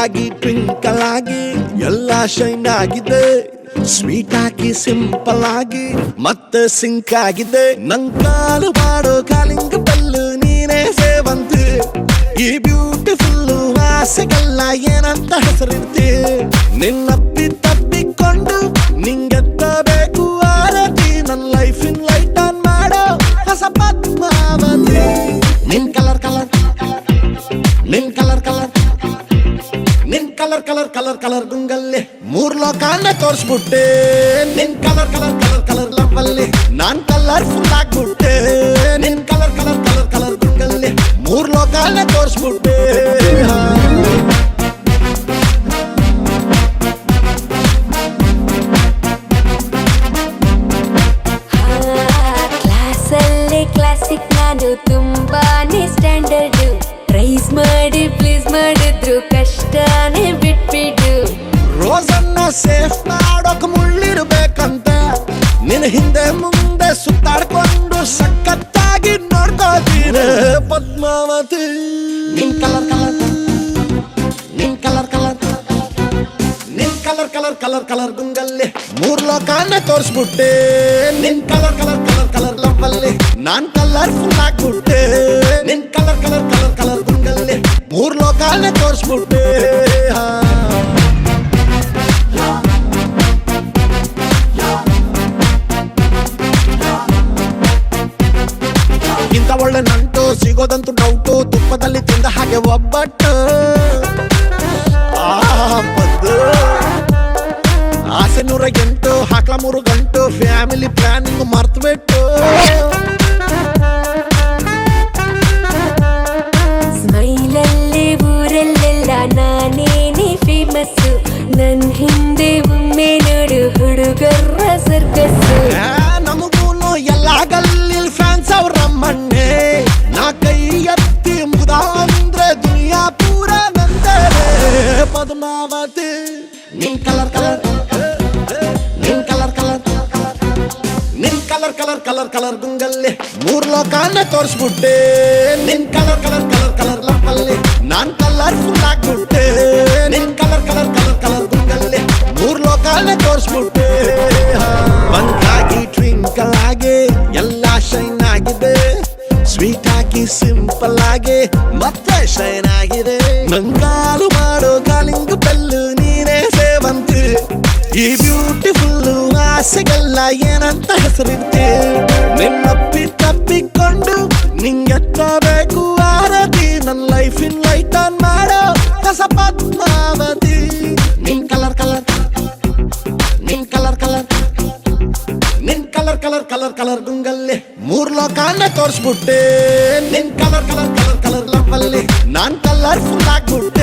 ಆಗಿ ಟ್ವಿಂಕಲ್ ಆಗಿ ಎಲ್ಲ ಶೈನ್ ಆಗಿದೆ, ಸ್ವೀಟ್ ಆಗಿ ಸಿಂಪಲ್ ಆಗಿ ಮತ್ತೆ ಸಿಂಕ್ ಆಗಿದೆ. ನಂಗಾಲು ಮಾಡೋ ಕಾಲಿಂಗ್ ಬೆಲ್ಲು ನೀನೇ ಸೇವಂತಿ, ಈ ಬ್ಯೂಟಿಫುಲ್ ಆಸೆಗೆಲ್ಲ ಏನಂತ ಹೆಸರಿರ್ತಿ. ನಿನ್ನಪ್ಪಿ ತಪ್ಪಿಕೊಂಡು ನಿಂಗೆತ್ತಬೇಕು ಆರತಿ, ನನ್ನ ಲೈಫಿನ್ ಲೈಟ್ ಆನ್ ಮಾಡೋ ಹೊಸ ಪದ್ಮಾವತಿ. ನಿನ್ ಕಲರ್ ಕಲರ್ ನಿನ್ ಕಲರ್ ಕಲರ್ ನಿನ್ ಕಲರ್ ಕಲರ್ ಕಲರ್ ಕಲರ್ ಗುಂಗಲ್ಲಿ ಮೂರ್ ಲೋಕಾನ ತೋರ್ಸ್ಬಿಟ್ಟೆ. ನಿನ್ ಕಲರ್ ಕಲರ್ ಕಲರ್ ಕಲರ್ ಲವ್ವಲ್ಲಿ ನಾನ್ ಕಲರ್ಫುಲ್ ಆಗ್ಬಿಟ್ಟೆ. ನಿನ್ ಕಲರ್ ಕಲರ್ ಕಲರ್ ಕಲರ್ ಗುಂಗಲ್ಲಿ ಮೂರ್ ಲೋಕಾನ ತೋರ್ಸ್ಬಿಟ್ಟೆ. ಕ್ಲಾಸಲ್ಲಿ ಕ್ಲಾಸಿಕ್ ನಾನು ತುಂಬಾನೇ ಸ್ಟ್ಯಾಂಡರ್ಡ್, ಪ್ರೈಸ್ ಮಾಡಿ ಪ್ಲೀಸ್ ಮಾಡಿದ್ರು ಕಷ್ಟನೇ ಬಿಟ್ಬಿಡು. ರೋಸನ್ನ ಸೇಫ್ ಮಾಡೋಕ್ ಮುಳ್ಳಿರ್ಬೇಕಂತ ನಿನ್ ಹಿಂದೆ ಮುಂದೆ ಸುತ್ತಾಡ್ಕೊಂಡು ಸಖತ್ತಾಗಿ ನೋಡ್ಕೋತೀರ ಪದ್ಮಾವತಿ. ನಿನ್ ಕಲರ್ ಕಲರ್ ನಿನ್ ಕಲರ್ ಕಲರ್ ನಿನ್ ಕಲರ್ ಕಲರ್ ಕಲರ್ ಕಲರ್ ಗುಂಗಲ್ಲಿ ಮೂರ್ ಲೋಕಾನ ತೋರ್ಸ್ಬಿಟ್ಟೆ. ನಿನ್ ಕಲರ್ ಕಲರ್ ಕಲರ್ ಕಲರ್ ಲವ್ವಲ್ಲಿ ನಾನ್ ಕಲರ್ಫುಲ್ ಆಗ್ಬಿಟ್ಟೆ. ನಿನ್ ಕಲರ್ ಕಲರ್ ಕಲರ್ ಕಲರ್ ಗುಂಗಲ್ಲಿ ಮೂರ್ ಲೋಕಾನ ತೋರ್ಸ್ಬಿಟ್ಟೆ. ಇಂಥ ಒಳ್ಳೆ ನಂಟು ಸಿಗೋದಂತೂ ಡೌಟು, ತುಪ್ಪದಲ್ಲಿ ತಿಂದ ಹಾಗೆ ಒಬ್ಬಟ್ಟು. ಆಸೆ 108 ಹಾಕ್ಲ 3 ಗಂಟು, ಫ್ಯಾಮಿಲಿ ಪ್ಲಾನಿಂಗ್ ಮರ್ತ್ಬಿಟ್ಟು. ಸ್ಮೈಲಲ್ಲಿ ಊರಲ್ಲೆಲ್ಲ ನಾನೇನೇ ಫೇಮಸ್, ನನ್ ಹಿಂದೆ ಒಮ್ಮೆ ನೋಡು ಹುಡುಗರ ಸರ್ಕಸ್ಸು. ನಮಗೂನು ಎಲ್ಲ ಗಲ್ಲಿ ಫ್ಯಾನ್ಸ್ ಅವ್ರ ಮಣ್ಣೆ, ನಾ ಕೈ ಎತ್ತಿ ಮುದ ಅಂದ್ರೆ ದುನಿಯಾ ಪೂರ ನಂದರೆ ಪದ್ಮಾವತಿ. ನಿನ್ ಕಲರ್ ಕಲರ್ ನಿನ್ ಕಲರ್ ಕಲರ್ ನಿನ್ ಕಲರ್ ಕಲರ್ ಕಲರ್ ಕಲರ್ ಗುಂಗಲ್ಲಿ ಮೂರ್ ಲೋಕಾನ ತೋರ್ಸ್ಬಿಟ್ಟೆ. ನಿನ್ ಕಲರ್ ಕಲರ್ ಕಲರ್ ಕಲರ್ ಲವ್ವಲ್ಲಿ ನಾನ್ ಕಲರ್ಫುಲ್ ಆಗ್ಬಿಟ್ಟೆ. ನಿನ್ ಕಲರ್ ಕಲರ್ ಕಲರ್ ಕಲರ್ ಗುಂಗಲ್ಲಿ ಮೂರ್ ಲೋಕಾನ ತೋರ್ಸ್ಬಿಟ್ಟೆ. ಬಂಗಾಗಿ ಟ್ವಿಂಕಲ್ ಆಗಿ ಎಲ್ಲ ಶೈನ್ ಆಗಿದೆ, ಸ್ವೀಟ್ ಆಗಿ ಸಿಂಪಲ್ ಆಗಿ ಮತ್ತೆ ಶೈನ್ ಆಗಿದೆ. ನಂಗಾಲು ಮಾಡೋ ಕಾಲಿಂಗ್ ಬೆಲ್ಲು ನೀನೇ ಸೇವಂತಿ, ಈ ಬ್ಯೂಟಿಫುಲ್ ಆಸೆಗೆಲ್ಲ ಏನಂತ ಹೆಸರಿರ್ತಿ. ನಿನ್ನಪ್ಪಿ ತಪ್ಪಿಕೊಂಡು ನಿಂಗೆತ್ತಬೇಕು ಆರತಿ, ನನ್ನ ಲೈಫಿನ್ ಲೈಟ್ ಆನ್ ಮಾಡೋ ಹೊಸ ಪದ್ಮಾವತಿ. ನಿನ್ ಕಲರ್ ಕಲರ್ ನಿನ್ ಕಲರ್ ಕಲರ್ ನಿನ್ ಕಲರ್ ಕಲರ್ ಕಲರ್ ಕಲರ್ ಗುಂಗಲ್ಲಿ ಮೂರ್ ಲೋಕಾನ ತೋರ್ಸ್ಬಿಟ್ಟೆ. ನಿನ್ ಕಲರ್ ಕಲರ್ ಕಲರ್ ಕಲರ್ ಲವ್ವಲ್ಲಿ ನಾನ್ ಕಲರ್ಫುಲ್ ಆಗ್ಬಿಟ್ಟೆ.